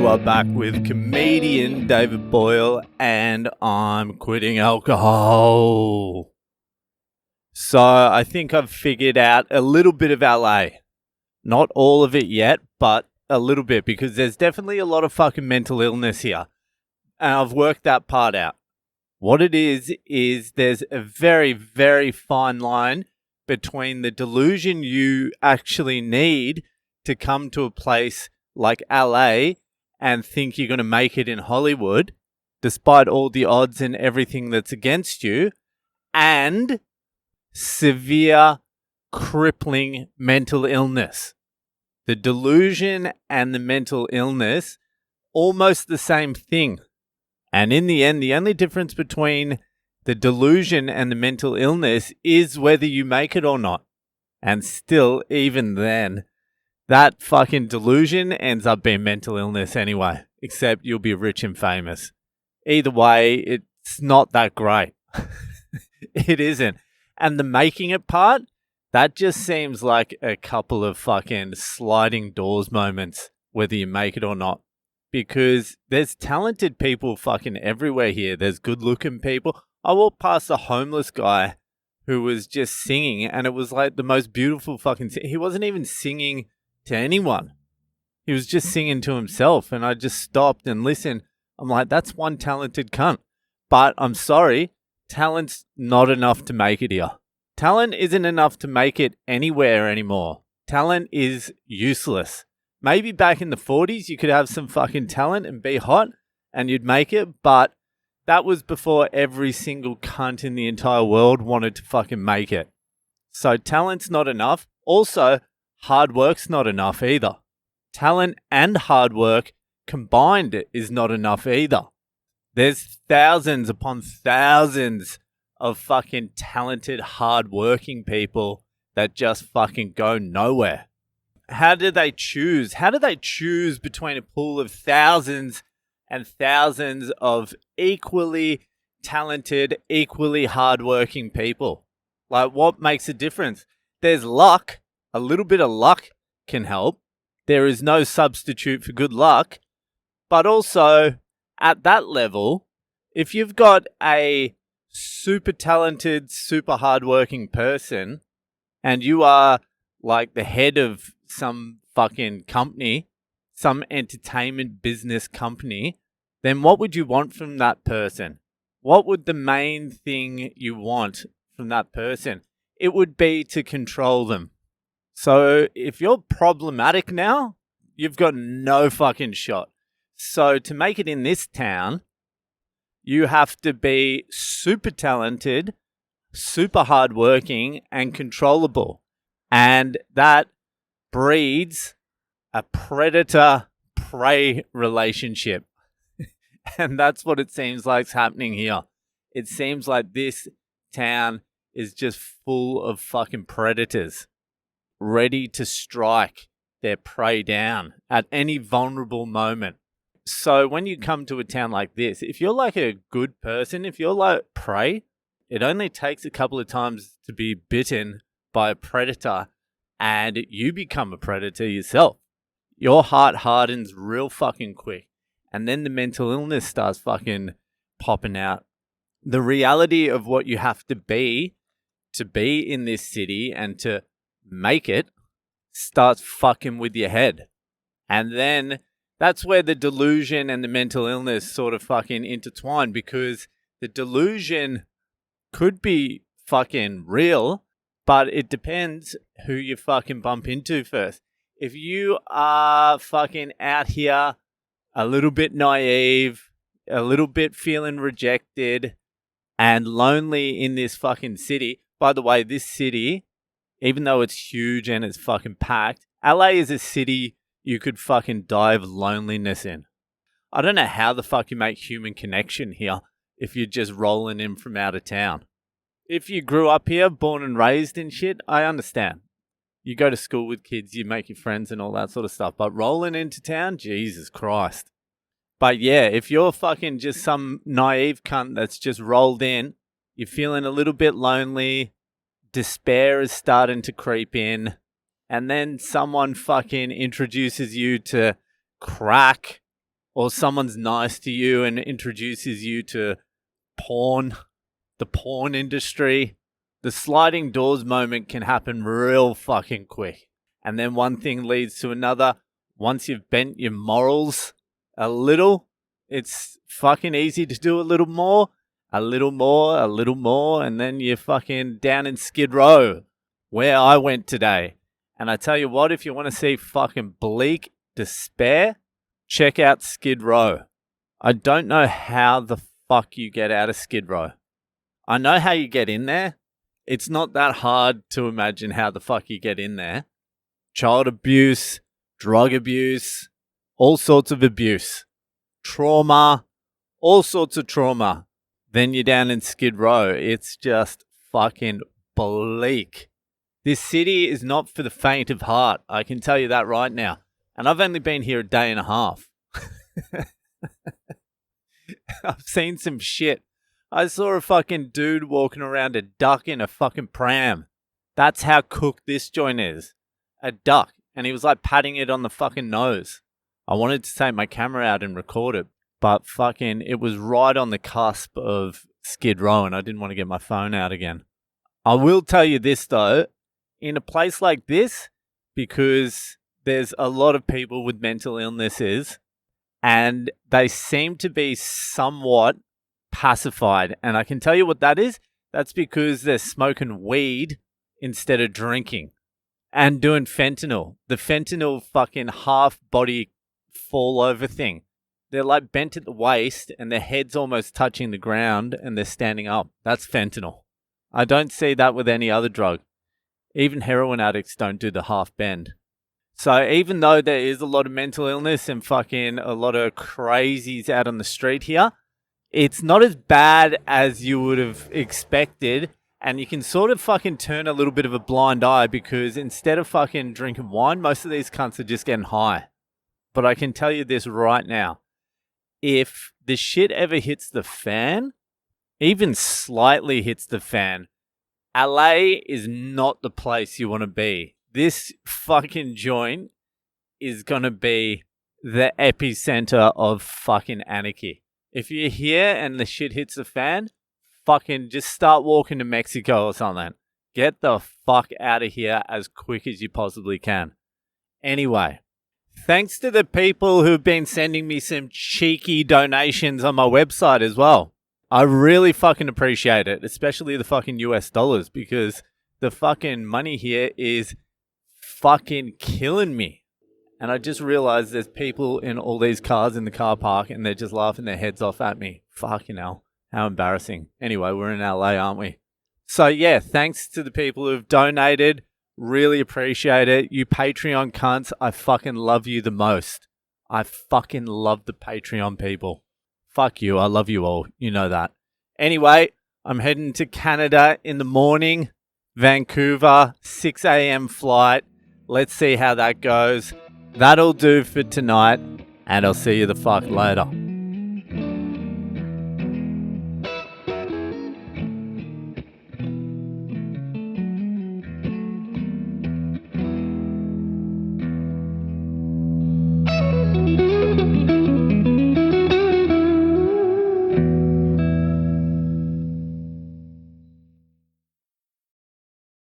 are back with comedian David Boyle, and I'm quitting alcohol. So I think I've figured out a little bit of LA. Not all of it yet, but a little bit, because there's definitely a lot of fucking mental illness here. And I've worked that part out. What it is there's a very, very fine line between the delusion you actually need to come to a place like LA and think you're going to make it in Hollywood, despite all the odds and everything that's against you, and severe, crippling mental illness. The delusion and the mental illness, almost the same thing. And in the end, the only difference between the delusion and the mental illness is whether you make it or not. And still, even then, that fucking delusion ends up being mental illness anyway, except you'll be rich and famous. Either way, it's not that great. It isn't. And the making it part, that just seems like a couple of fucking sliding doors moments, whether you make it or not. Because there's talented people fucking everywhere here. There's good looking people. I walked past a homeless guy who was just singing, and it was like the most beautiful fucking he wasn't even singing to anyone. He was just singing to himself, and I just stopped and listened. I'm like, that's one talented cunt. But I'm sorry, talent's not enough to make it here. Talent isn't enough to make it anywhere anymore. Talent is useless. Maybe back in the 40s, you could have some fucking talent and be hot and you'd make it, but that was before every single cunt in the entire world wanted to fucking make it. So talent's not enough. Also, hard work's not enough either. Talent and hard work combined is not enough either. There's thousands upon thousands of fucking talented, hard-working people that just fucking go nowhere. How do they choose? How do they choose between a pool of thousands and thousands of equally talented, equally hard-working people? Like, what makes a difference? There's luck. A little bit of luck can help. There is no substitute for good luck. But also, at that level, if you've got a super talented, super hardworking person, and you are like the head of some fucking company, some entertainment business company, then what would you want from that person? What would the main thing you want from that person? It would be to control them. So if you're problematic now, you've got no fucking shot. So to make it in this town, you have to be super talented, super hardworking, and controllable. And that breeds a predator-prey relationship. And that's what it seems like is happening here. It seems like this town is just full of fucking predators, ready to strike their prey down at any vulnerable moment. So when you come to a town like this, if you're like a good person, if you're like prey, it only takes a couple of times to be bitten by a predator and you become a predator yourself. Your heart hardens real fucking quick. And then the mental illness starts fucking popping out. The reality of what you have to be in this city and to make it starts fucking with your head. And then that's where the delusion and the mental illness sort of fucking intertwine, because the delusion could be fucking real, but it depends who you fucking bump into first. If you are fucking out here a little bit naive, a little bit feeling rejected and lonely in this fucking city. By the way, this city, even though it's huge and it's fucking packed, LA is a city you could fucking die of loneliness in. I don't know how the fuck you make human connection here if you're just rolling in from out of town. If you grew up here, born and raised and shit, I understand. You go to school with kids, you make your friends and all that sort of stuff. But rolling into town, Jesus Christ. But yeah, if you're fucking just some naive cunt that's just rolled in, you're feeling a little bit lonely, despair is starting to creep in, and then someone fucking introduces you to crack or someone's nice to you and introduces you to porn, the porn industry, the sliding doors moment can happen real fucking quick. And then one thing leads to another. Once you've bent your morals a little, it's fucking easy to do a little more, a little more, a little more, and then you're fucking down in Skid Row, where I went today. And I tell you what, if you want to see fucking bleak despair, check out Skid Row. I don't know how the fuck you get out of Skid Row. I know how you get in there. It's not that hard to imagine how the fuck you get in there. Child abuse, drug abuse, all sorts of abuse, trauma, all sorts of trauma. Then you're down in Skid Row. It's just fucking bleak. This city is not for the faint of heart. I can tell you that right now. And I've only been here a day and a half. I've seen some shit. I saw a fucking dude walking around a duck in a fucking pram. That's how cooked this joint is. A duck. And he was like patting it on the fucking nose. I wanted to take my camera out and record it, but fucking it was right on the cusp of Skid Row and I didn't want to get my phone out again. I will tell you this though, in a place like this, because there's a lot of people with mental illnesses and they seem to be somewhat pacified. And I can tell you what that is. That's because they're smoking weed instead of drinking and doing fentanyl. The fentanyl fucking half body fall over thing. They're like bent at the waist and their head's almost touching the ground and they're standing up. That's fentanyl. I don't see that with any other drug. Even heroin addicts don't do the half bend. So even though there is a lot of mental illness and fucking a lot of crazies out on the street here, it's not as bad as you would have expected. And you can sort of fucking turn a little bit of a blind eye because instead of fucking drinking wine, most of these cunts are just getting high. But I can tell you this right now. If the shit ever hits the fan, even slightly hits the fan, LA is not the place you want to be. This fucking joint is going to be the epicenter of fucking anarchy. If you're here and the shit hits the fan, fucking just start walking to Mexico or something. Get the fuck out of here as quick as you possibly can. Anyway, thanks to the people who've been sending me some cheeky donations on my website as well. I really fucking appreciate it, especially the fucking US dollars, because the fucking money here is fucking killing me. And I just realized there's people in all these cars in the car park and they're just laughing their heads off at me. Fucking hell. How embarrassing. Anyway, we're in LA, aren't we? So yeah, thanks to the people who've donated. Really appreciate it. You Patreon cunts, I fucking love you the most. I fucking love the Patreon people. Fuck you, I love you all. You know that. Anyway, I'm heading to Canada in the morning. Vancouver, 6 a.m. flight. Let's see how that goes. That'll do for tonight, and I'll see you the fuck later.